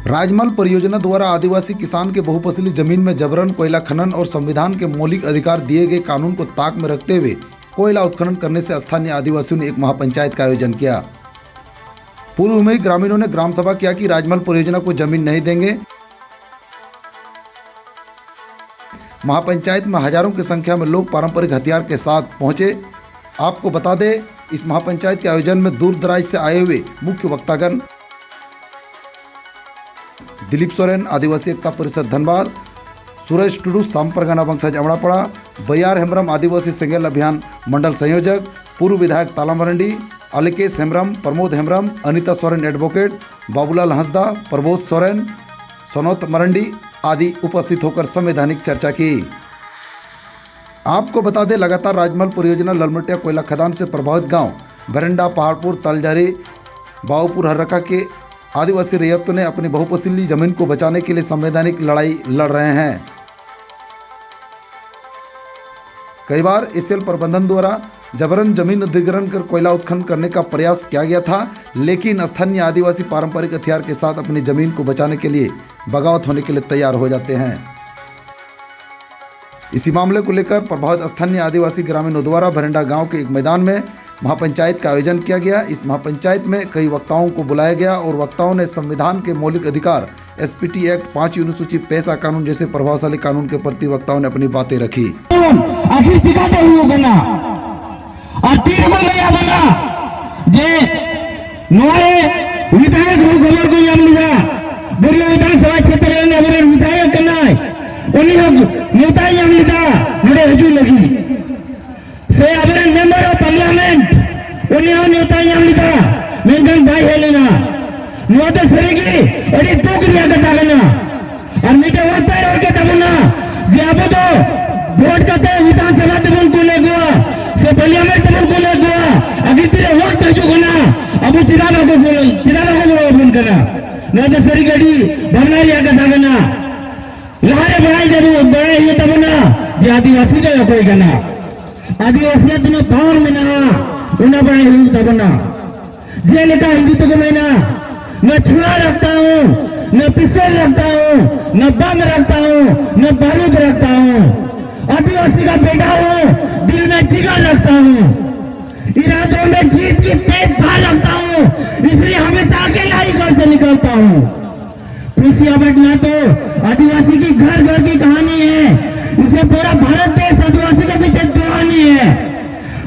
राजमल परियोजना द्वारा आदिवासी किसान के बहुफसली जमीन में जबरन कोयला खनन और संविधान के मौलिक अधिकार दिए गए कानून को ताक में रखते हुए कोयला उत्खनन करने से स्थानीय आदिवासियों ने एक महापंचायत का आयोजन किया। पूर्व में ग्रामीणों ने ग्राम सभा किया कि राजमल परियोजना को जमीन नहीं देंगे। महापंचायत में हजारों की संख्या में लोग पारंपरिक हथियार के साथ पहुंचे। आपको बता दें, इस महापंचायत के आयोजन में दूर दराज से आए हुए मुख्य वक्तागण दिलीप सोरेन आदिवासी एकता परिषद धनबाद, सुरेश टुडू साम परगना वंशज अमड़ापड़ा, बयार हेम्ब्रम आदिवासी सेंगेल अभियान मंडल संयोजक, पूर्व विधायक ताला मरंडी, अलिकेश हेम्ब्रम, प्रमोद हेम्ब्रम, अनिता सोरेन एडवोकेट, बाबूलाल हंसदा, प्रबोध सोरेन, सनोत मरंडी आदि उपस्थित होकर संवैधानिक चर्चा की। आपको बता दें, लगातार राजमल परियोजना ललमटिया कोयला खदान से प्रभावित गांव बरंडा, पहाड़पुर, तलजारी, बाऊपुर, हर्रका के आदिवासी रैयतों ने अपनी बहुफसली जमीन को बचाने के लिए संवैधानिक लड़ाई लड़ रहे हैं। कई बार एसएल प्रबंधन द्वारा जबरन जमीन अधिग्रहण कर कोयला उत्खनन करने का प्रयास किया गया था, लेकिन स्थानीय आदिवासी पारंपरिक हथियार के साथ अपनी जमीन को बचाने के लिए बगावत होने के लिए तैयार हो जाते हैं। इसी मामले को लेकर प्रभावित स्थानीय आदिवासी ग्रामीणों द्वारा भरंडा गांव के एक मैदान में महापंचायत का आयोजन किया गया। इस महापंचायत में कई वक्ताओं को बुलाया गया और वक्ताओं ने संविधान के मौलिक अधिकार, एसपीटी एक्ट, 5वीं अनुसूची, पैसा कानून जैसे प्रभावशाली कानून के प्रति वक्ताओं ने अपनी बातें रखी। आखिर जिकाते हुए गना और तीन को ले आना जे नोए विधायक हो गोबर को याम लिया बोलिए विधानसभा क्षेत्र में अगर विधायक करना है उन्हीं लोग नेता याम लिया मेरे हजू लगी से अगर मेंबर ऑफ पार्लियामेंट उन्हीं नेता याम लिया मेंगन भाई है लेना नोटे सरेगी अरे तो क्रिया करता लेना और मीठे होता है और के तबना जे अब तो वोट करते विधानसभा तबन को ले गया से पार्लियामेंट तबन को ले गया अगर तेरे वोट दे जो ना अब चिरागा को बोलो बंद करना नोटे सरी गड़ी भरना रिया का थागना लहरे बढ़ाई जब बड़े ये तबना जे आदिवासी का कोई करना आदिवासी तो पावर में ना उन्हें बड़े हिंदू तबना जे लिखा हिंदू को मैं ना न छुरा रखता हूँ, न पिस्तौल रखता हूँ, न बम रखता हूँ, न बारूद रखता हूँ। आदिवासी का बेटा हूँ, दिल में जिगर रखता हूँ, इरादों में जीत की तेज धार रखता हूँ, इसलिए हमेशा अकेला ही घर से निकलता हूँ। खुशियां बटना तो आदिवासी की घर घर की कहानी है, इसे पूरा भारत देश आदिवासी के पीछे दीवानी है।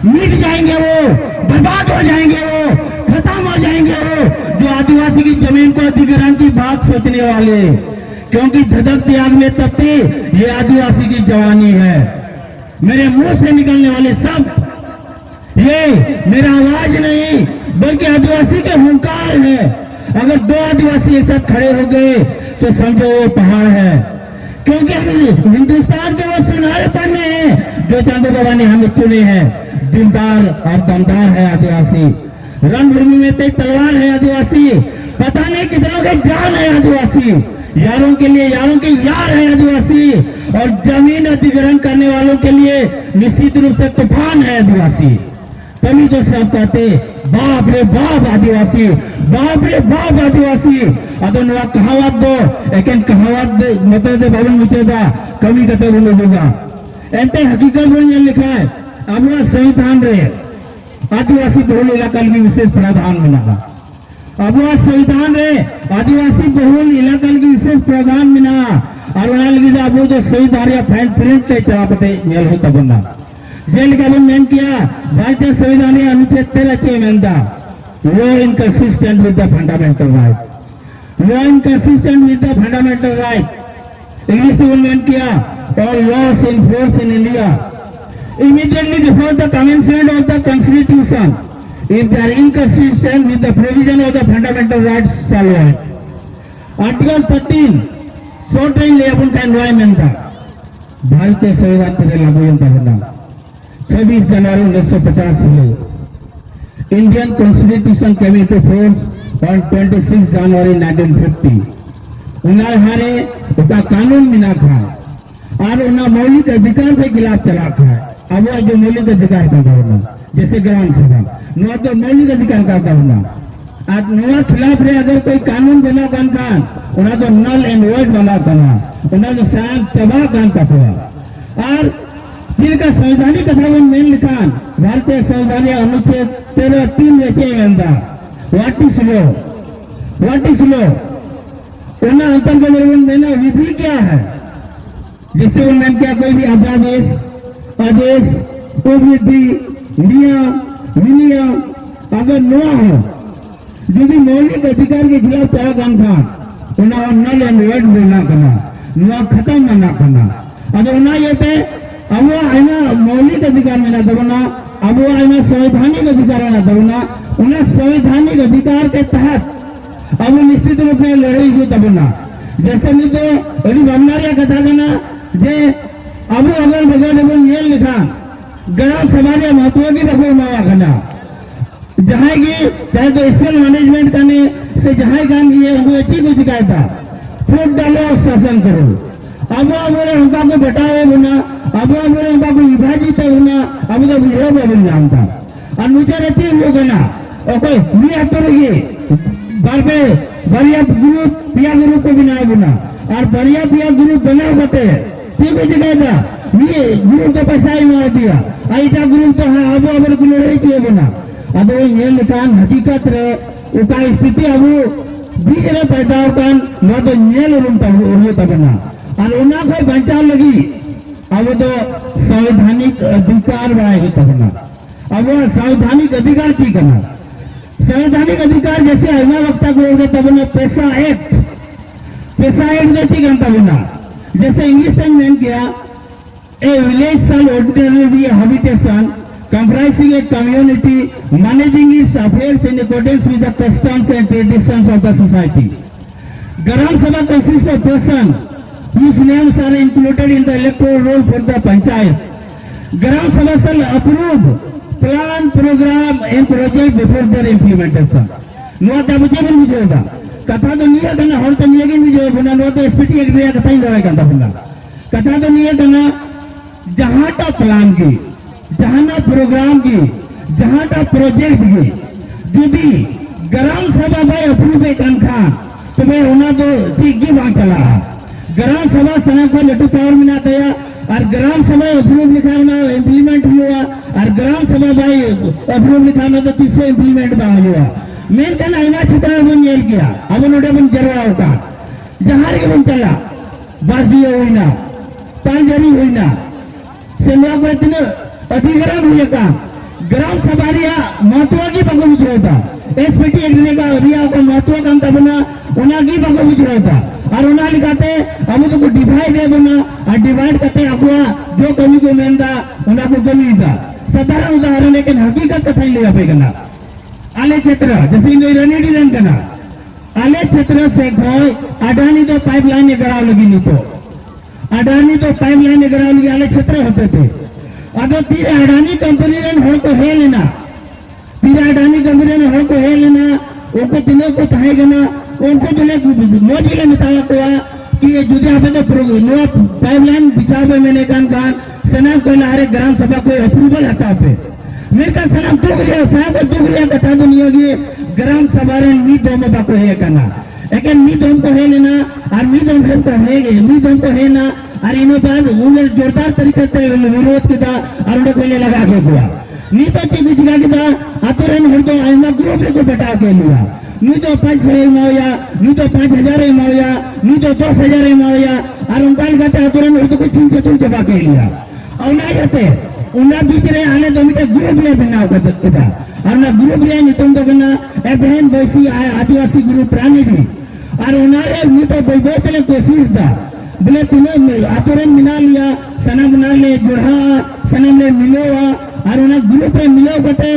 मिट जाएंगे वो, बर्बाद हो जाएंगे वो, खत्म हो जाएंगे वो जो आदिवासी की जमीन को अधिग्रहण की बात सोचने वाले, क्योंकि धधकती आग में तपती ये आदिवासी की जवानी है। मेरे मुंह से निकलने वाले सब ये मेरा आवाज नहीं बल्कि आदिवासी के हुंकार है। अगर दो आदिवासी एक साथ खड़े हो गए तो समझो वो पहाड़ है, क्योंकि हम हिंदुस्तान के वो सुनहरे पन्ने हैं जो चंद्र बाबा ने हमें चुने हैं। दिलदार और दमदार है आदिवासी, रणभूमि में तेज तलवार है आदिवासी, पता नहीं कितनों के जान है आदिवासी, यारों के लिए यारों के यार है आदिवासी, और जमीन अधिग्रहण करने वालों के लिए निश्चित रूप से तूफान है आदिवासी। तभी तो सब कहते बाप रे बाप आदिवासी, बाप रे बाप आदिवासी। अदन वा कहावत दो लेकिन कहावत मत दे भवन मुचेदा कभी कते बोलेगा एंते हकीकत बोलने लिखा है। अब संविधान रे आदिवासी बहुल इलाका की विशेष प्रावधान मिला। अब संविधान रे आदिवासी बहुल इलाका की विशेष प्रावधान मिला और वहां लगी अब जो संविधान या फाइन प्रिंट के चलापते मेल होता बंदा जेल का मेन किया भारतीय संविधान अनुच्छेद 13 के मेंदा law inconsistent with the fundamental right, law inconsistent with the fundamental right. English में मेन किया all laws in force in India immediately before the commencement of the constitution if they are inconsistent with the provision of the fundamental rights shall hold. Article 13 short range layout environment भारतीय संविधान के लागू होता 26 जनवरी 1950 से Indian constitution came into force on 26 जनवरी 1950। उन्होंने उसका कानून बिना खाया और उन्हें मौलिक अधिकार के खिलाफ चला खाया। अब जो मौलिक अधिकार का होना जैसे ग्राम सभा न तो मौलिक अधिकार का होना आज नवा खिलाफ रे अगर कोई कानून बना कान उना तो नल एंड वॉइड बना करना उना तो साफ तबाह कान कटवा और फिर का संवैधानिक कथावन मेन लिखान भारतीय संविधान अनुच्छेद 13(3) लेके गंदा व्हाट इज लॉ उना अंतर्गत मेना विधि क्या है जिससे उन्होंने क्या कोई भी आदेश विधि नियम विनियम अगर न हो यदि मौलिक अधिकार के खिलाफ तय खान उन्हें नल एंड वॉइड बना करना नुआ खत्म मना करना अगर उन्हें ये थे अब आईना मौलिक अधिकार में ना दबना अब आईना संवैधानिक अधिकार में ना दबना उन्हें संवैधानिक अधिकार के तहत अब निश्चित रूप में लड़ाई हुई दबना जैसे नहीं तो यदि बननारिया कथा करना जे अब अगल बगल एवं ये लिखा ग्राम सभा के महत्व की रखो मावा करना जहाँ की चाहे तो स्कूल मैनेजमेंट करने से जहाँ काम किए हमको अच्छी को शिकायत था फूट डालो और शासन करो अब उनका को बटाओ बुना अब उनका को विभाजित होना अब तो बुझो बन जानता और मुझे रहती वो करना और कोई भी करोगे बार पे बढ़िया ग्रुप पिया ग्रुप को बिना बुना और बढ़िया पिया ग्रुप बना होते ठीक हो शिकायत था ये ग्रुप को पैसा ही मार दिया ऐसा ग्रुप तो हाँ अब अगर को लड़ाई किए बना अब ये लिखान हकीकत रे उका स्थिति अब बीच रे पैदा होकान न तो नेल रूमता होता बना और उना कोई बचा लगी अब तो संवैधानिक अधिकार बनाए बना अब वो संवैधानिक अधिकार की करना संवैधानिक अधिकार जैसे अहिमा वक्ता को होगा तब ना पैसा एक्ट जैसी करता बना जैसे इंग्लिश में मैंने किया a village shall ordinary be habitation comprising a community managing its affairs in accordance with the customs and traditions of the society. Gram Sabha consists of persons whose names are included in the electoral roll for the panchayat. Gram Sabha shall approve plan, program and project before their implementation. No tabuche bin bijoda. Katha to niya kana hor to niya bin bijoda buna no to SPT agreement katha ही लड़ाई करता बना. Katha to niya kana जहाँ का plan की जहाँ ना programme की जहाँ का प्रोजेक्ट की यदि ग्राम सभा भाई अप्रूव एक खान तो मैं होना तो ठीक की बात चला ग्राम सभा सना को लेटू पावर मिला दिया और ग्राम सभा अप्रूव लिखा ना इम्प्लीमेंट हुआ और ग्राम सभा भाई अप्रूव लिखा ना तो तीसरे इम्प्लीमेंट हुआ मेन का ना क्षेत्र में जेल किया अब नोटे बन जरवा होगा जहाँ के बन चला बस भी हुई ना पांचरी हुई ना से लोग अधिग्रहण हुए का ग्राम सभा महत्व की पगो विचरता एसपीटी एग्री का रिया को महत्व का बना उना की पगो विचरता और उना लिखाते हम तो डिवाइड है बना और डिवाइड करते अगुआ जो कमी को मेनता उना को कमी था साधारण उदाहरण लेकिन हकीकत कथा ले पे करना आले क्षेत्र जैसे इन रणनीति रन करना आले क्षेत्र से कोई अडानी तो पाइपलाइन करा लगी नहीं तो अडानी तो पाइपलाइन करा लगी आले क्षेत्र होते थे अगर तीर अडानी कंपनी ने हर को है लेना तीर अडानी कंपनी ने हर को है लेना उनको दिनों को कहेगा ना उनको दिने मोदी ने बताया हुआ कि ये जुदे आप तो नो पाइपलाइन बिछावे मैंने कान सना को लारे ग्राम सभा को अप्रूवल हटा पे मेरे का सना दुख रिया कथा तो नहीं होगी ग्राम सभा रे नी दोम बाको है करना लेकिन नी दोम को है लेना और नी दोम को है ना और इन्हों बाद उन्हें जोरदार तरीके से विरोध किया और उन्हें कोयले लगा के हुआ नी तो चीज जगह किया आतुरन हम तो आइमा ग्रुप को बटा के लिया नी तो 5,000 मावया नी तो 5,000 मावया नी तो 10,000 मावया और उनका कहते आतुरन हम तो कुछ चीज तुम चबा के लिया और ना जाते उन्हें बीच रे आने तो मिटे ग्रुप ले बनाओ करते था और ना ग्रुप ले नहीं तुम तो करना ए बहन वैसी आदिवासी ग्रुप प्राणी भी और उन्हें नी तो बहुत कोशिश था बोले तुम्हें आतुरन मिला लिया सना बना ले जोड़ा सना में मिलो और उन्हें ग्रुप में मिलो बटे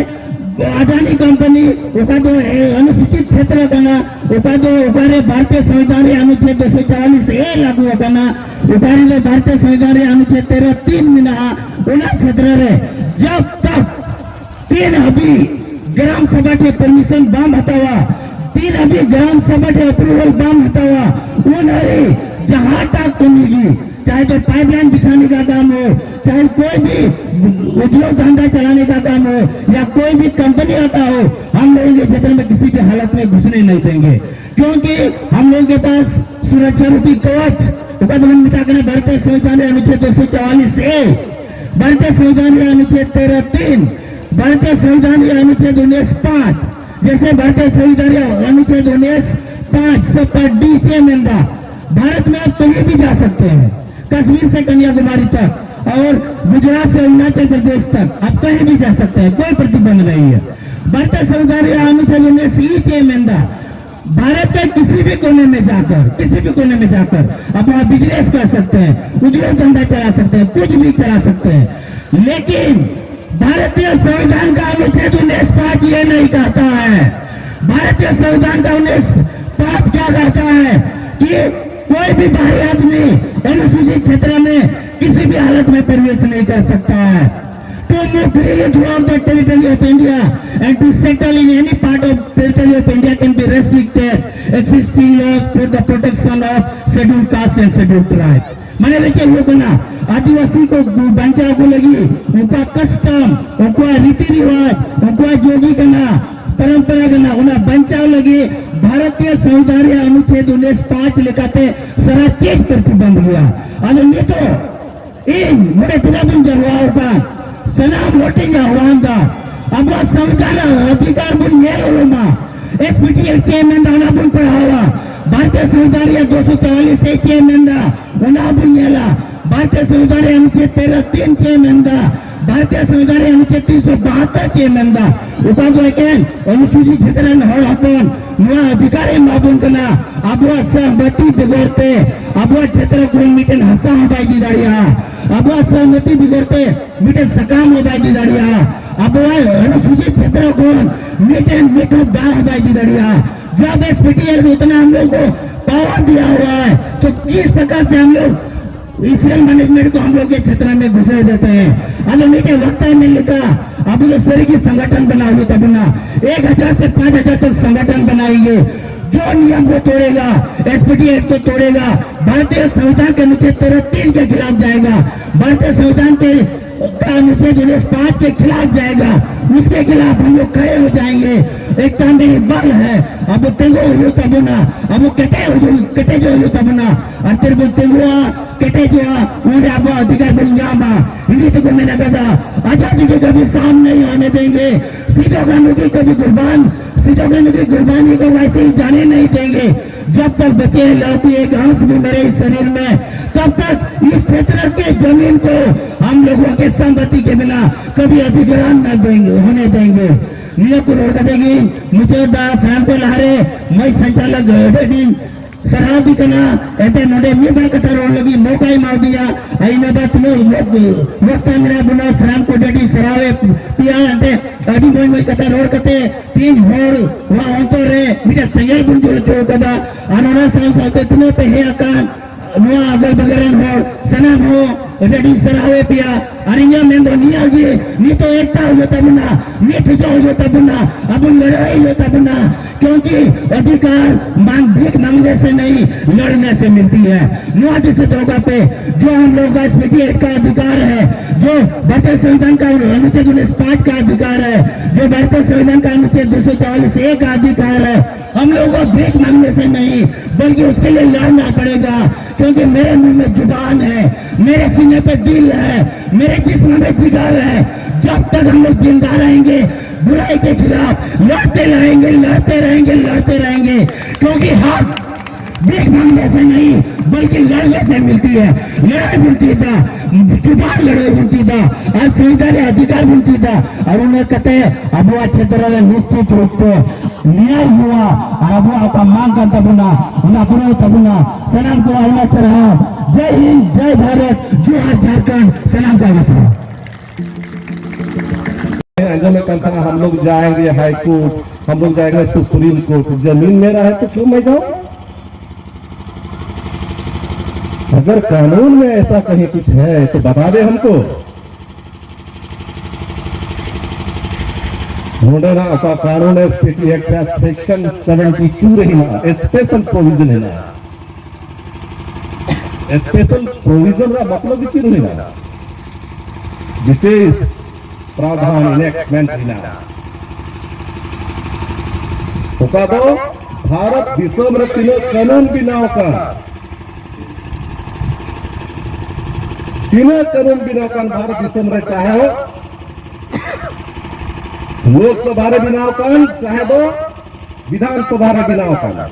अडानी कंपनी ओका तो अनुसूचित क्षेत्र करना ओका तो ओकारे भारतीय संविधान अनुच्छेद 244 ए लागू करना ओकारे भारतीय संविधान अनुच्छेद 13(3) मिना उन्हें क्षेत्र रे जब तक 3 अभी ग्राम सभा के परमिशन बाम हटावा 3 अभी ग्राम सभा के अप्रूवल बाम हटावा उन्हें जहाँ तक कमेगी चाहे तो पाइपलाइन बिछाने का काम हो चाहे कोई भी उद्योग धंधा चलाने का काम हो या कोई भी कंपनी आता हो हम लोगों के क्षेत्र में किसी भी हालत में घुसने नहीं देंगे, क्योंकि हम लोगों के पास सुरक्षा रूपी कवच भारतीय संविधान अनुच्छेद 244 ए, भारतीय संविधान अनुच्छेद 13(3), भारतीय संविधान अनुच्छेद 19(5), जैसे भारतीय संविधान अनुच्छेद 19(5) सब डी से मंदा भारत में आप कहीं भी जा सकते हैं, कश्मीर से कन्याकुमारी तक और गुजरात से अरुणाचल प्रदेश तक आप कहीं भी जा सकते हैं, कोई प्रतिबंध नहीं है। भारतीय संविधान अनुच्छेद 19(e) मंदा भारत के किसी भी कोने में जाकर आप वहां बिजनेस कर सकते हैं, उद्योग धंधा चला सकते हैं, कुछ भी चला सकते हैं। लेकिन भारतीय संविधान का अनुच्छेद 19(5) ये नहीं कहता है। भारतीय संविधान का 19(5) क्या कहता है कि कोई भी बाहरी आदमी अनुसूचित क्षेत्र में किसी भी हालत में प्रवेश नहीं कर सकता है। To move freely throughout the territory of India and to settle in any part of territory of India can be restricted. Existing laws for the protection of scheduled caste and scheduled tribe. मैंने देखिए लोगों ना आदिवासी को बंचा को लगी उनका custom, उनका रीति रिवाज, उनका जोगी करना, परंपरा करना, उन्हें बंचाव लगे भारतीय संविधान अनुच्छेद 19(5) लिखाते सारा चीज प्रतिबंध हुआ। और ये तो इन बड़े दिनाबिन जलवाओं का सलाम वोटिंग आह्वान था। अब वो संविधान अधिकार बुन ये लोमा एसपीटीएल चेयरमैन दाना बुन पढ़ावा भारतीय संविधान 244 से चेयरमैन दा उना बुन येला भारतीय संविधान अनुच्छेद 13(3) चेयरमैन दा भारतीय संविधान अनुच्छेद 372 चेयरमैन दा उका को एकेन अनुसूचित क्षेत्र हर हकन नुआ अधिकारी माबुन कना अब वो सहमति बिगड़ते अब वो क्षेत्र कोन मीटन हसा हबाई दाड़िया अब वो सहमति बिगड़ते मीटन सकाम हबाई दाड़िया अब वो अनुसूचित क्षेत्र कोन मीटन मीठो दा हबाई दाड़िया। जब एसपीटीएल में इतना हम लोग को पावर दिया हुआ है तो किस प्रकार से हम लोग इसीएल मैनेजमेंट को हम लोग के क्षेत्र में घुसे देते हैं। अगर मीटे वक्त में लिखा अब इस तरह की संगठन बनाओगे तब ना 1000 से 5000 तक संगठन बनाएंगे। जो नियम को तोड़ेगा एसपीटी एक्ट को तोड़ेगा भारतीय संविधान के अनुच्छेद 13(3) के खिलाफ जाएगा, भारतीय संविधान के अनुच्छेद 19(5) के खिलाफ जाएगा, उसके खिलाफ हम लोग खड़े हो जाएंगे। एकता में बल है। अब तेंगो हो तब ना अब कटे जो तब ना और तेरे को तेंगुआ कटे जो उन्हें अब अधिकार बंजामा इसी तो मैंने कहा आजादी के कभी सामने नहीं आने देंगे। सीटों की कभी कुर्बानी को वैसे ही जाने नहीं देंगे। जब तक बचे लौटी एक हंस भी मेरे शरीर में तब तक इस क्षेत्र के जमीन को हम लोगों के संपत्ति के बिना कभी अधिग्रहण न देंगे होने देंगे। नियम को रोक देगी मुझे दास शाम को लहरे मैं संचालक सराह भी करना ऐसे नोडे मी बात कथा रोड लगी मौका ही मार दिया आई ना बात में वक्त मेरा बुना सराम को डेटी सरावे पिया ऐसे अभी कोई कथा रोड करते 3 होड़ वहाँ तो रे मिटे संजय बुंजोल जो कदा अनोना सांस तुम्हें पे है आकान नुआ अगल बगल हो सनाम हो रेडी सरावे पिया अरिया में दो निया गे नी तो एकता हो जाता बुना नी ठिका हो जाता बुना अब लड़ाई होता बुना क्योंकि अधिकार मांग भीख मांगने से नहीं लड़ने से मिलती है। नुआ जैसे जगह पे जो हम लोग का स्पीटी का अधिकार है, जो भारतीय संविधान का अनुच्छेद 19(5) का अधिकार है, जो भारतीय संविधान का अनुच्छेद 244 ए का अधिकार है, हम लोगों को भीख मांगने से नहीं बल्कि उसके लिए लड़ना पड़ेगा। क्योंकि मेरे मुंह में जुबान है, मेरे सीने पे दिल है, मेरे जिस्म में जिगर है। जब तक हम लोग जिंदा रहेंगे बुराई के खिलाफ लड़ते रहेंगे क्योंकि हक भीख मांगने से नहीं बल्कि लड़ने से मिलती है। लड़ाई मिलती था जुबान लड़ाई मिलती था और संविधान अधिकार मिलती था और उन्हें कहते अब वो क्षेत्र में निश्चित रूप से न्याय हुआ और अब वो आपका मांग करता बुना उन्हें अपना तबुना सलाम को आना सलाम। जय हिंद, जय भारत, जोहार झारखंड, सलाम का सलाम। में कहता है हम लोग जाएंगे हाई कोर्ट, हम लोग जाएंगे सुप्रीम कोर्ट। जमीन मेरा है तो क्यों मैं जाऊं? अगर कानून में ऐसा कहीं कुछ है तो बता दे हमको। का कानून है सेक्शन 72 रहना स्पेशल प्रोविजन है ना। स्पेशल प्रोविजन का मतलब क्यों रहना विशेष प्रावधान इनेक्टमेंट है ना। ओका दो भारत दिसम रे तीनों कानून बनाव का तीनों कानून बनाव का भारत दिसम रे चाहे हो लोकसभा रे बनाव का चाहे दो विधानसभा रे बनाव का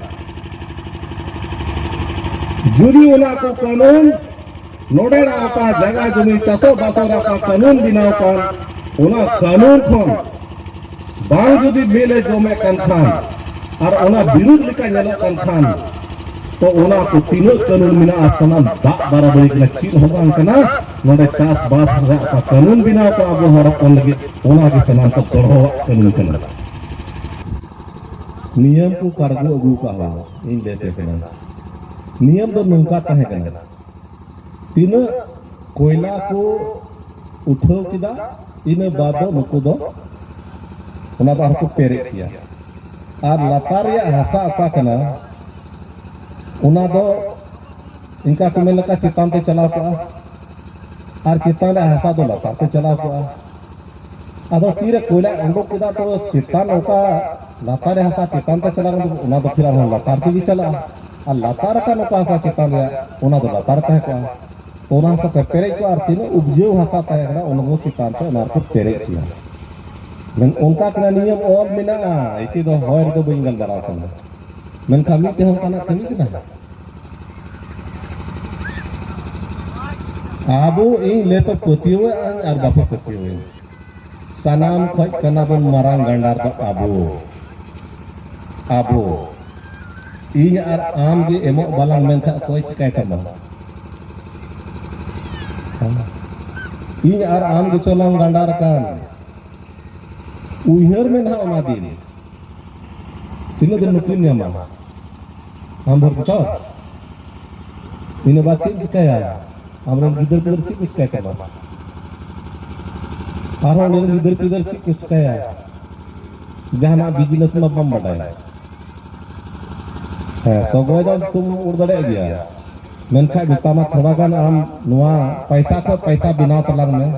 जुदी ओना को कानून नोडे का जगह जमी चासो बासो का कानून बनाव का ओना कानून खन बांग जुदी मेले जमे कानखान और ओना विरुद्ध लेका नेलो कानखान तो ओना को तीनों कानून मिना सनम दाग बराबरी के चीज होगा कना नोडे चास बास का कानून बनाव का अब हर कोन लगे ओना के सनम को गढ़ो कानून कना नियम को कारगो अगू का हुआ इन लेते कना नियम दो नंका तहे कना तीनों कोयला को उठो किदा इन बादो नुको दो ओना बाहर को पेरे किया और लातार या हसा अका कना ओना दो इनका कुमे लका चितान ते चलाव को और चितान हसा दो लातार ते चलाव को अदो तीरे कोयला अंडो किदा तो चितान ओका लातार हसा चितान ते चलाव ओना दो फिर लातार ते भी चला और लातार का नोका हसा चितान ओना दो लातार ते को ओना सा पेरे को और तीनों उपजेव हसा तहे कना ओना चितान ते ओना को पेरे किया men onka kena niam और मिना इसी दो होयर दो बिंगल दरा सन men kami te हम kana kami kena abu ing leto petiwe ar bapo petiwe sanam khoi kana bon marang gandar do abu ing ar am ge emo balang men tha koi chikai kama ing ar am ge cholang gandar kan उहर में ना ओना दिन तीनों दिन मुस्लिम ने हम भरतो इन बात से चिकाया हमरे गिदर गिदर से कुछ कहता बा आरो ने गिदर गिदर से कुछ कहया जहां बिजनेस में बम बढ़ाया है सगोदा तुम उड़ दड़े गया मेनखा बितामा थोड़ा गान हम नुआ पैसा को पैसा बिना तलंग में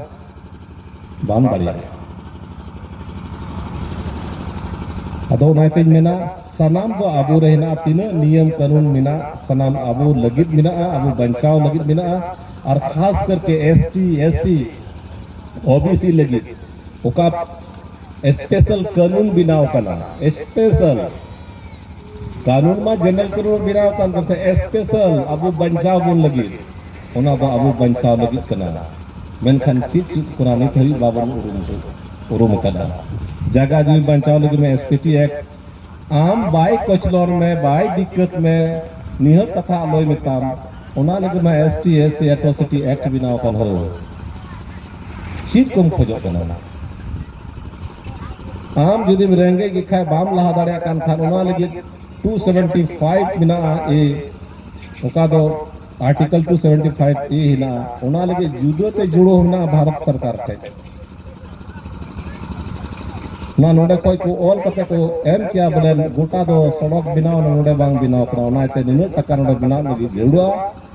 बम बढ़िया अदो नाइते मेना सनाम दो अबू रहना तीनों नियम कानून मिना सनाम अबू लगित मिना अबू बंचाव लगित मिना और खास करके एसटी एससी ओबीसी लगित ओका स्पेशल कानून बिनाव कना स्पेशल कानून में जनरल कानून बिनाव कन करते स्पेशल अबू बंचाव गुण लगित ओना दो अबू बंचाव लगित कना मेनखान चीज पुरानी थरी बाबन उरुम कना जगह जमी बचाव लगे में एसपीटी एक्ट आम बाई कचलौर में बाई दिक्कत में निहत कथा आलोय में ताम ओना लगे में एसटी एससी एट्रोसिटी एक्ट बिनाव कन हो चीज कम खोजो कना आम जुदी में रहेंगे कि खाए बाम लहा दाड़े कान खान ओना लगे 275 बिना ए ओका दो आर्टिकल 275 ए हिना ओना लगे जुदो ते जुड़ो होना भारत सरकार के ना नोडे कोई को ऑल कते को एम क्या बदल गोटा दो सड़क बिनाव नोडे बांग बिनाव करा ओनाते निने टका नोडे बिनाव लगी गेड़ुआ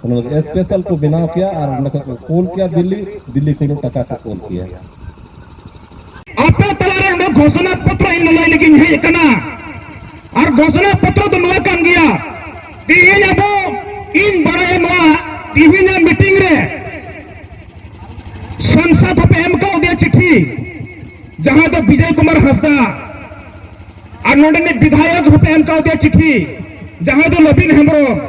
उन्होंने स्पेशल को बिनाव किया और उन्होंने को कॉल किया दिल्ली को टका को कॉल किया आपे तलारे उन्होंने घोषणा पत्र इन ललाई लगी है इतना और घोषणा पत्र तो नवा काम गया कि ये जाबो इन बड़े नवा टीवी ने मीटिंग रे संसद पे एम का दिया चिट्ठी जहां तो विजय कुमार हंसदा और नोडे ने विधायक रुपये का दिया चिट्ठी जहां तो लबिन हेम्ब्रम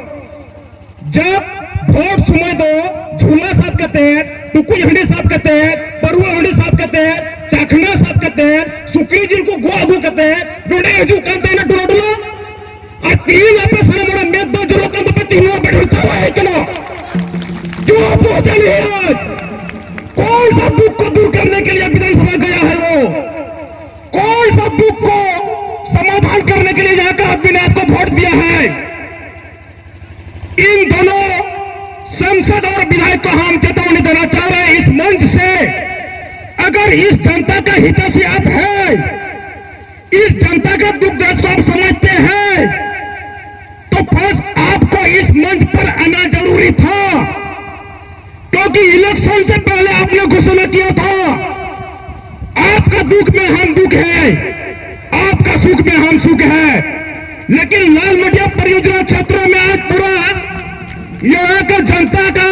जब वोट समय दो झूला साफ करते हैं टुकुई हंडी साफ करते हैं परुआ हंडी साफ करते हैं चाखना साफ करते हैं सुकरी जिल को गोआ गो करते हैं डोडे हजू करते हैं ना डुला डुला और तीन यहाँ पे सारे मोड़ा मेद दो जो लोग पे तीनों बैठ चावा है चलो जो पहुंचा नहीं आज कौन सा दुख को दूर करने के लिए विधानसभा गया है वो कौन सा दुख को समाधान करने के लिए यहाँ का आदमी ने आपको वोट दिया है इन दोनों संसद और विधायक को हम चेतावनी देना चाह रहे हैं इस मंच से अगर इस जनता का हितैषी आप है इस जनता का दुख दर्द को आप समझते हैं तो फर्स्ट आपको इस मंच पर आना जरूरी था क्योंकि इलेक्शन से पहले आपने घोषणा किया था आपका दुख में हम दुख है आपका सुख में हम सुख है लेकिन लाल मटिया परियोजना क्षेत्रों में आज पूरा यहाँ का जनता का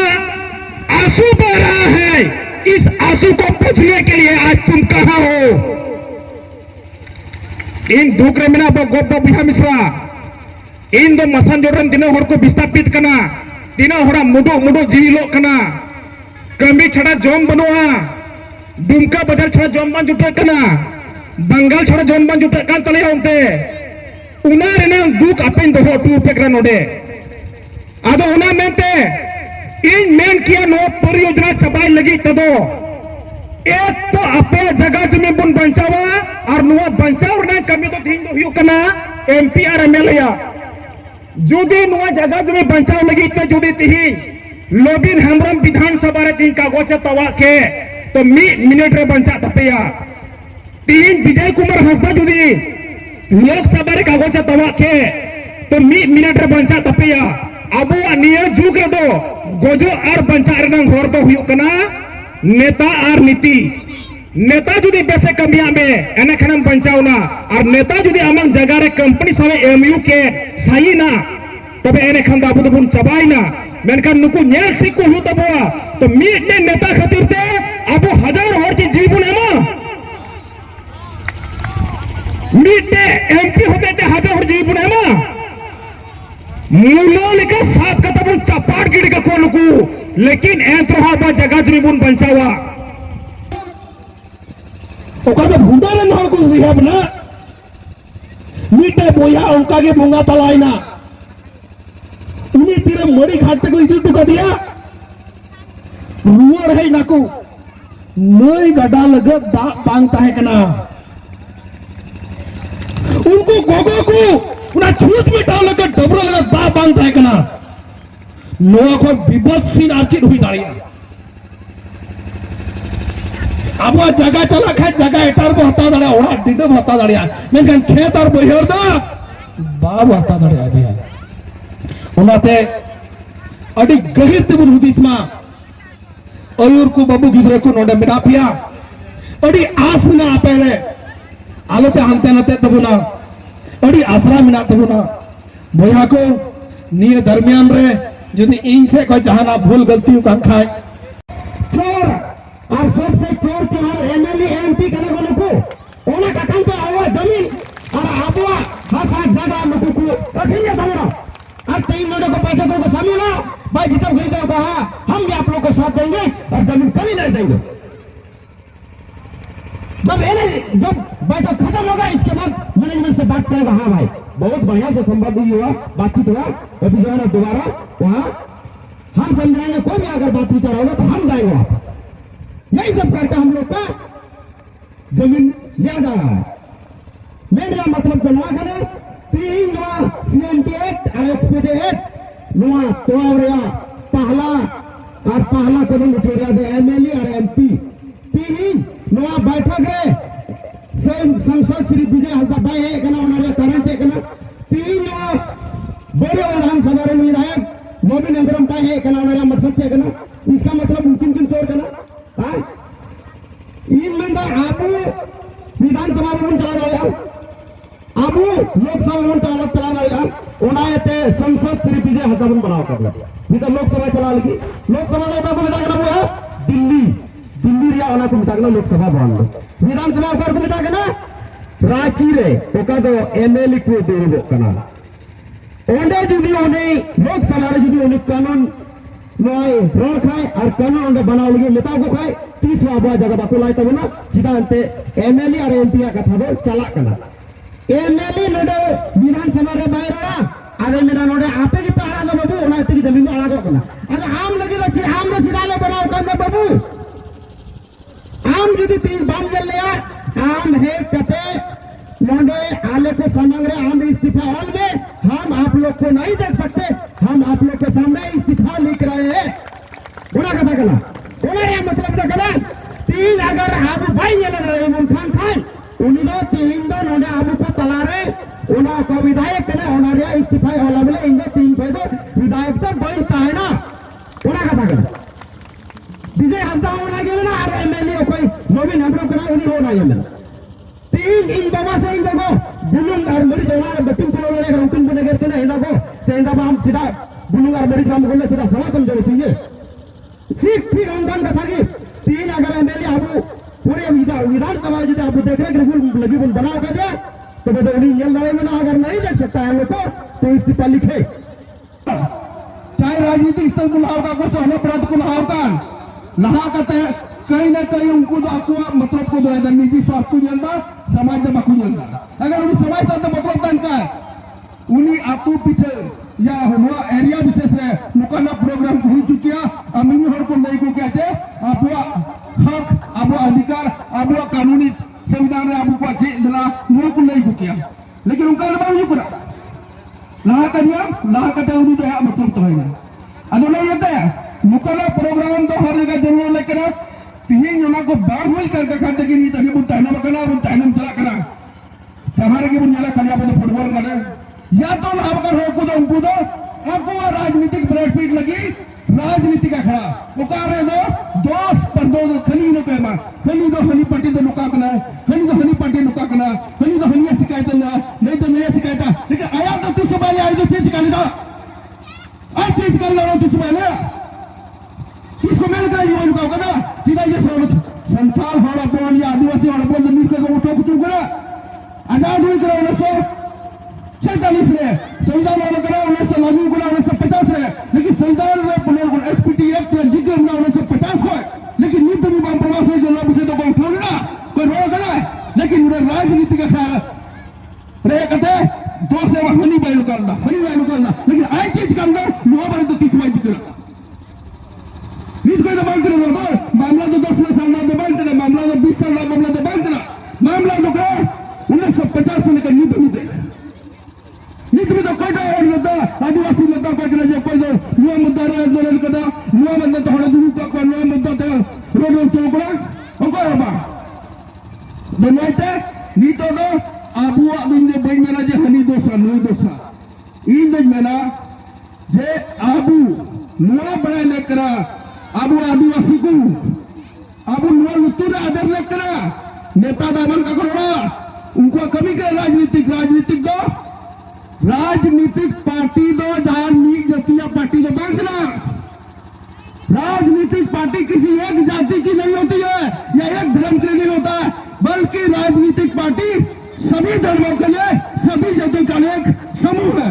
आंसू बह रहा है। इस आंसू को पूछने के लिए आज तुम कहां हो? इन दुख मेना गोप बिहा मिश्रा इन दो मसान जोड़न तीना हर को विस्थापित करना तीना हरा मुडो मुडो जीविलो करना कमी छड़ा जम बनुआ दुमका बाजार छड़ा जम बन जुटे करना बंगाल छड़ा जम बन जुटे कान तले होते उना रेना दुख अपेन दो टू पेकरा नोडे आदो उना मेनते इन मेन किया नो परियोजना चबाई लगी तदो एक तो अपे जगह जमी बुन बंचावा और नुआ बंचाव ना कमी तो दिन दो हुकना एमपी और एमएलए जुदी नुआ जगह जमी बंचाव लगी तो जुदी तिही लोबिन हेम्ब्रम विधानसभा रे तीन कागज तवा के तो मिनट रे बंचा तपेया तीन विजय कुमार हंसदा जुदी लोकसभा रे कागज तवा के तो मिनट रे बंचा तपेया अब निया जुग रे दो गोजो और बंचा रे घोर दो हुकना नेता और नीति नेता जुदी बेसे कमिया में एने खनम बंचावना और नेता जुदी अमंग जगह रे कंपनी सावे एमयू के सही ना तबे एने खन दाबु दबुन चबाई ना मेनखान नुकु नेल ठीक को हु तबवा तो मीटे नेता खातिर ते अब हजार हर चीज जीवन एमा मीटे एमपी होते ते हजार हर जीवन एमा मूलो लेका साफ कतबुन चपाट गिड़ी का को नुकु लेकिन एंत्रहा बा जगह जमीन बंचावा ओका तो भूंडा ले हर को रिहब ना मीटे बोया उनका के बोंगा तलाइना उन्हीं तीर मड़ी घाट को इधर टुका दिया रुआर है नाकू नई गड्ढा लगे बांगता है कना उनको गोगो को उना छूट में डाल लगे डबरा लगा दा बांगता है कना नोआ को विभत्सीन आर्चित हुई दाड़िया अब वह जगह चला खाए जगह एटार को हटा दाड़िया ओड़ा डिडब हटा दाड़िया मेनखान खेत और बहिर दा बाब हटा दाड़िया दिया उनाते अड़ी गहिर तेबुन हुदिसमा अयुर को बाबू गिद्रे को नोडे मिटा पिया अड़ी आस मिना आपेले आलोते हांते नते तबुना अड़ी आसरा मिना तबुना बोया को निये दरमियान रे यदि इनसे कोई जहाना भूल गलती का खाए चोर और सबसे चोर चोर एमएलए एमपी करने वालों को ओना ककल पे आवा जमीन और आबवा हाथ जगह मत को रखिए तबुना आज 3 मिनटों को पैसा को समझना भाई जितना खरीदे कहा हम भी आप लोग को साथ देंगे और जमीन कभी नहीं देंगे जब बैठक खत्म होगा इसके बाद मैनेजमेंट से बात करेगा हाँ भाई बहुत बढ़िया से संवाद हुआ बातचीत हुआ अभी जो है ना दोबारा वहां हम समझाएंगे कोई भी अगर बात विचार होगा तो हम जाएंगे वहां पर यही सब करके हम लोग का जमीन लिया जा रहा है मेरा मतलब तो ना करें 3 नवा CNT और XPT नवा तोड़िया पहला कदम उठेगा दे एमएलए और एमपी 3 नवा बैठक रे संसद श्री विजय हल्दा भाई है कना उनारे करंट है कना 3 नवा बड़े विधानसभा रे विधायक मोबिन हेम्ब्रम भाई है कना उनारे मतलब है कना इसका मतलब उनकिन किन तोड़ कना हां इन में दा आपू विधानसभा में चला रहा अब लोकसभा में चला रहा उन्हें ते संसद श्री विजय हल्दा बनाव कर दिया तो लोकसभा चला लगी लोकसभा में को मिटा करना हुआ दिल्ली रिया वाला को मिटा करना लोकसभा बन लो विधानसभा ऊपर को मिटा करना रांची रे ओका दो एमएलए को देबो कना ओंडे जुदी ओने लोकसभा रे जुदी ओने कानून नय रोड खाए और कानून ओंडे बनाव लगी मिटा को खाए 30 वाबा जगह बाको लाई तब ना जिदा अंते एमएलए और एमपी का कथा दो चला कना एमएलए नोडे विधानसभा रे बायरा आगे मेरा नोडे आपे की पहाड़ा दो बाबू ओना इतनी जमीन में आड़ा कना अरे आम लगी रखी आम दो सिराले बनाओ कंदे बाबू आम जुदी 3 बाम जल लिया आम है कते नोडे आले को समंग रे आम इस्तीफा हॉल में हम आप लोग को नहीं देख सकते हम आप लोग के सामने इस्तीफा लिख रहे हैं ओना कथा कना ओना रे मतलब तो कना 3 अगर आबू भाई ये लग रहे हैं खान खान उन्होंने 3 दो नोडे आबू को तला रे ओना को विधायक कने ओना रे इस्तीफा होला बोले इंगे 3 पैदो विधायक तो बनता है ना ओना कथा कना विजय हल्दा होना के ना और एमएलए कोई मोबिन हेम्ब्रम कना उन्हीं होना ये इन बाबा से इन देखो बुलुंग और मरी जोड़ा बटिंग चलो ले रंकिंग बने करते ना इना को सेंदा बाम सीधा बुलुंग और मरी बाम बोले सीधा सवा कम जरूर चाहिए ठीक अंकन का था कि 3 अगर एमएलए आबू पूरे विधानसभा जो आप देख रहे हैं लगी बोल बनाओ कर दिया तो बता उन्हीं जल लड़ाई में ना अगर नहीं देख सकता है लोग तो इस्तीफा लिखे चाहे राजनीतिक स्तर को लाओगा कुछ हमें प्रांत को लाओगा नहा करते हैं कहीं ना कहीं उनको तो आपको मतलब को दो निजी स्वास्थ्य जनता समाज में बाकू जनता अगर उन्हें समाज साथ मतलब तनका है उन्हीं आपको पीछे या हुआ एरिया विशेष है मुकाना प्रोग्राम हो चुकिया अमीनी हर को नहीं को कहते आपका हक आपका अधिकार आपका कानूनी संविधान में आपको अच्छे बना वो को नहीं को किया लेकिन उनका अनुभव नहीं करा नहा कन्या नहा कटे उन्हीं तो है मतलब तो है अदो नहीं होता है मुकाना प्रोग्राम तो हर जगह जरूर लेकर तीन जना को बाग में करके खाते कि नहीं तभी बुता है ना बकना बुता है ना चला करा सहारे के बुनियादा खाली आप तो फुटबॉल करे या तो लाभ कर हो कूदो कूदो आपको राजनीतिक ब्रेकफीट लगी राजनीति का खड़ा वो कह रहे दो दोस्त पर दो खनी नो कहमा खनी दो हनी पार्टी तो नुका करना खनी दो हनी पार्टी नुका करना खनी दो हनी शिकायत ना नहीं तो नहीं शिकायत लेकिन आया तो तुझ से आया तो चीज कर लो आज चीज कर लो तुझ से इसको मैंने कहा ये नुका करना सीधा ये संथाल वाला बोल या आदिवासी वाला बोल जमीन को उठो कुछ करा आजाद हुई करो 1947 में संविधान वाला करा 1990 को 1950 में लेकिन संविधान में पुनर्गठन एसपीटी एक्ट में जिक्र हुआ 1950 को लेकिन नीति में बाम प्रवास में जो लोग से तो कोई छोड़ना कोई रोक रहा है लेकिन उधर राजनीति का ख्याल रहे कहते दो से हनी बैल करना लेकिन आई चीज करना नुआ बने तो 30 बाई जिक्र नीति कोई तो बांध रहा तो मामला तो 10 साल तो बांध रहा मामला तो 20 साल मामला तो बांध रहा मामला तो कहा 1950 से लेकर नीति में तो कोई और मुद्दा आदिवासी मुद्दा कोई करे कोई जो नुआ मुद्दा रे आंदोलन कदा नुआ मुद्दा तो हड़ा दुनु का कोई नुआ मुद्दा तो रोड चौकड़ा ओको बा बनाते नी तो आबुआ दिन जे बई मेना जे हनी दोसा नुई दोसा इन दज मेना जे आबू नुआ बड़ा लेकरा आबू आदिवासी को आबू नुआ लुतुर आदर लेकरा नेता दामन का करोड़ा उनको कमी करे राजनीतिक पार्टी दो जहां नीक जतिया पार्टी दो बांधना राजनीतिक पार्टी किसी एक जाति की नहीं होती है या एक धर्म के लिए नहीं होता है बल्कि राजनीतिक पार्टी सभी धर्मों के लिए सभी जातियों का एक समूह है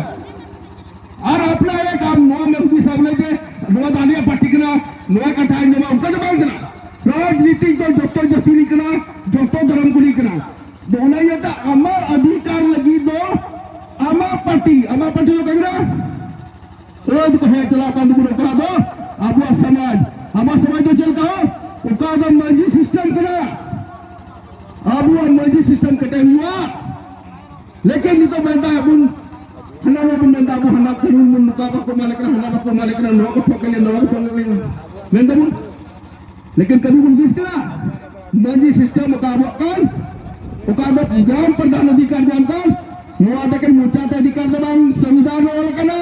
और अपना एक आप नुआ में सामने के नुआ दानिया पार्टी का नुआ कटाई नुआ उनका जो बांधना राजनीतिक तो जो जाति निकला जो धर्म को निकला दोनों ये तो अमर अधिकार लगी दो अमा पार्टी लोग कह रोज को है चला का दुबुरो करा दो अब समाज तो चल कहो उसका तो मर्जी सिस्टम करा अब वो मर्जी सिस्टम कटे हुआ लेकिन नहीं तो बनता है बुन हना वो बुन बनता वो हना कानून मुन मुकाबा को मालिक ना नो को ठोके नो को ठोके बनता बुन लेकिन कभी बुन किसका मर्जी सिस्टम मुकाबा कौन मुकाबा ग्राम प्रधान अधिकार जानता मुआदा के मुचाते अधिकार जबान संविधान वाला कना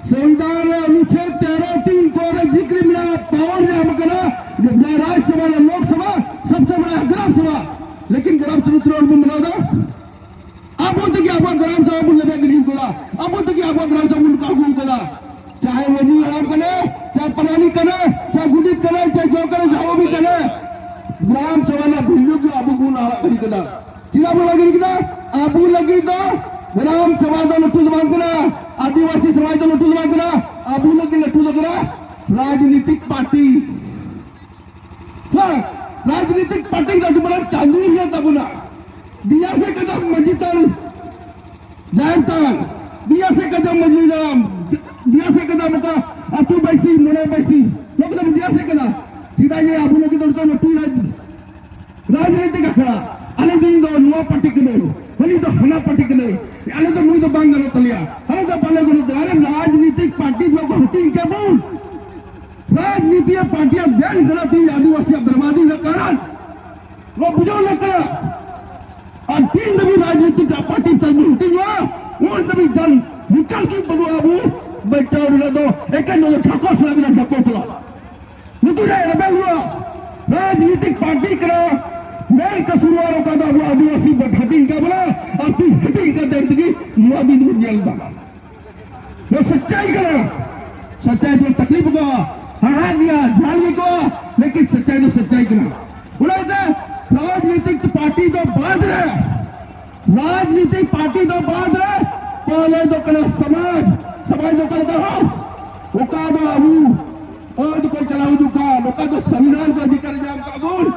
संविधान अनुच्छेद 13(3) को जिक्र मिला पावर जाम कना राज्यसभा लोकसभा सबसे बड़ा ग्राम सभा लेकिन ग्राम सभा में बना दो अब बोलते कि आपका ग्राम सभा बोलने में ग्रीन कोला अब बोलते कि आपका ग्राम सभा उनका गुण कोला चाहे वो जी आराम करे चाहे पलानी करे चाहे गुडित करे चाहे जो करे जाओ भी करे ग्राम सभा ना भूलियो कि आपको गुण आ करी कदा सीधा बोला कि आबू लगी तो ग्राम समाज का लट्टू बांधना आदिवासी समाज का लट्टू बांधना आबू लगी लट्टू लगना राजनीतिक पार्टी राजनीतिक पार्टी का बड़ा चालू है तब ना दिया से कदम मजीतन जानतान दिया से कदम मजीराम दिया से कदम का अतु बैसी मुने बैसी लोग तो दिया से कदम सीधा ये आबू लगी तो लट्टू राजनीति का खड़ा अने दिन दो नुआ पार्टी के नहीं हनी तो हना पार्टी के नहीं अने तो मुझे तो बांग गलो तलिया हने तो पाले गुरु अरे राजनीतिक पार्टी लोग होती क्या बोल राजनीतिक पार्टियां ध्यान कराती आदिवासी बर्बादी का कारण वो बुझो न करा और 3 नवी राजनीतिक पार्टी तक होती हुआ और तभी जन निकल की बगुआ वो बच्चा उड़ा दो एक ठाकुर सला बिना ठाकुर चला मुझे रबे हुआ राजनीतिक पार्टी करो मैं कसूरवारों का तो वो आदिवासी हटिंग का बोला और तू हटिंग का दर्द की मुआदी दूर जेलता मैं सच्चाई करा सच्चाई तो तकलीफ को हाँ दिया झाड़ने को लेकिन सच्चाई तो सच्चाई करा बोला राजनीतिक पार्टी तो बाद रहे राजनीतिक पार्टी तो बाद रहे पहले तो करो समाज तो करो वो का दो अबू और को चलाऊ दुकान का तो संविधान का अधिकार जाम काबूल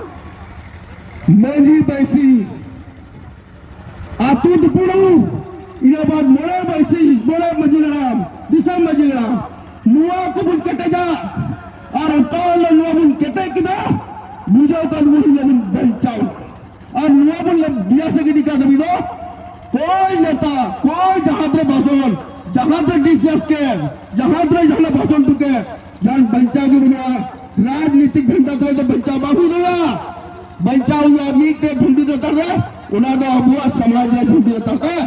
मैं बैसी आतुत पुड़ू इना बाद मोड़े बैसी मोड़े मजिलराम दिशा मजिलराम नुआ को बुन कटे जा और तौल नुआ बुन कटे किदा बुझाओ का नुआ बुन बंचाओ और नुआ बुन दिया से की का दबी दो कोई नेता कोई जहाद्रे भाषण जहाद्रे डिस्कस के जहाद्रे जहां भाषण टुके जान बंचा के बिना राजनीतिक झंडा तो बंचा बाबू दिया बंचा हुआ मीट के झुंडी देता है उन्हें तो अबुआ समाज ने झुंडी देता है